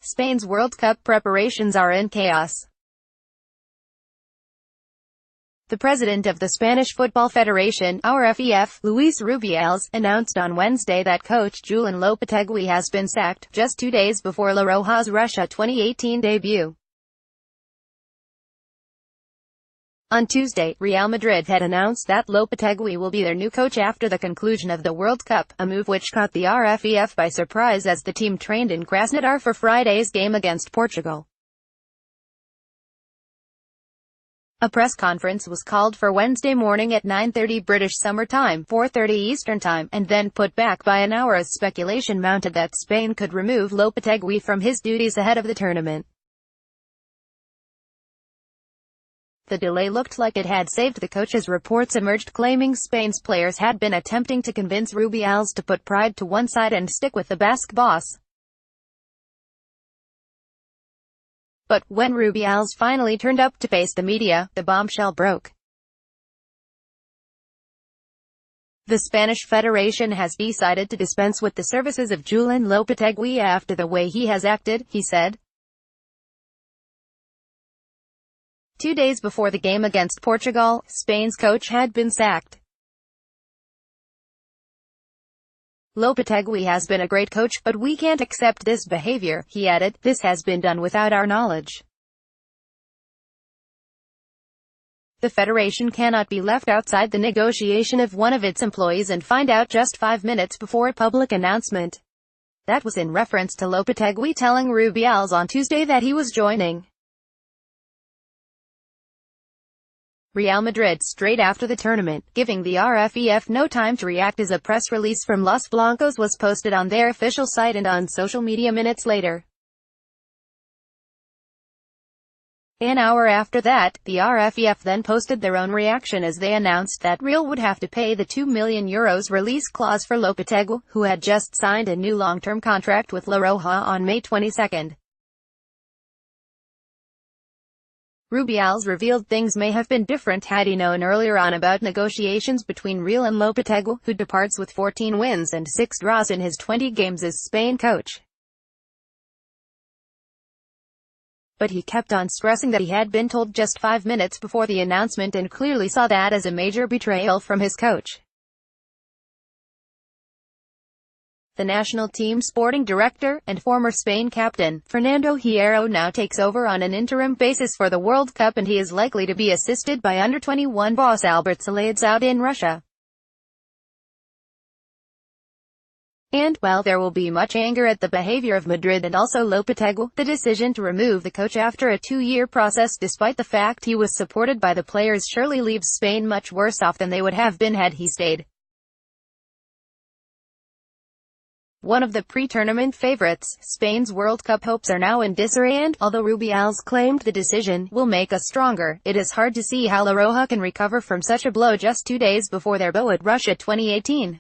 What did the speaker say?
Spain's World Cup preparations are in chaos. The president of the Spanish Football Federation, RFEF, Luis Rubiales, announced on Wednesday that coach Julen Lopetegui has been sacked, just 2 days before La Roja's Russia 2018 debut. On Tuesday, Real Madrid had announced that Lopetegui will be their new coach after the conclusion of the World Cup, a move which caught the RFEF by surprise as the team trained in Krasnodar for Friday's game against Portugal. A press conference was called for Wednesday morning at 9:30 British Summer Time, 4:30 Eastern Time, and then put back by an hour as speculation mounted that Spain could remove Lopetegui from his duties ahead of the tournament. The delay looked like it had saved the coach as reports emerged claiming Spain's players had been attempting to convince Rubiales to put pride to one side and stick with the Basque boss. But when Rubiales finally turned up to face the media, the bombshell broke. The Spanish Federation has decided to dispense with the services of Julen Lopetegui after the way he has acted, he said. 2 days before the game against Portugal, Spain's coach had been sacked. Lopetegui has been a great coach, but we can't accept this behavior, he added. This has been done without our knowledge. The federation cannot be left outside the negotiation of one of its employees and find out just 5 minutes before a public announcement. That was in reference to Lopetegui telling Rubiales on Tuesday that he was joining Real Madrid straight after the tournament, giving the RFEF no time to react as a press release from Los Blancos was posted on their official site and on social media minutes later. An hour after that, the RFEF then posted their own reaction as they announced that Real would have to pay the €2 million release clause for Lopetegui, who had just signed a new long-term contract with La Roja on May 22. Rubiales revealed things may have been different had he known earlier on about negotiations between Real and Lopetegui, who departs with 14 wins and 6 draws in his 20 games as Spain coach. But he kept on stressing that he had been told just 5 minutes before the announcement and clearly saw that as a major betrayal from his coach. The national team sporting director, and former Spain captain, Fernando Hierro now takes over on an interim basis for the World Cup, and he is likely to be assisted by under-21 boss Albert Salad's out in Russia. And, while there will be much anger at the behavior of Madrid and also Lopetegui, the decision to remove the coach after a 2-year process despite the fact he was supported by the players surely leaves Spain much worse off than they would have been had he stayed. One of the pre-tournament favorites, Spain's World Cup hopes are now in disarray and, although Rubiales claimed the decision will make us stronger, it is hard to see how La Roja can recover from such a blow just 2 days before their bow at Russia 2018.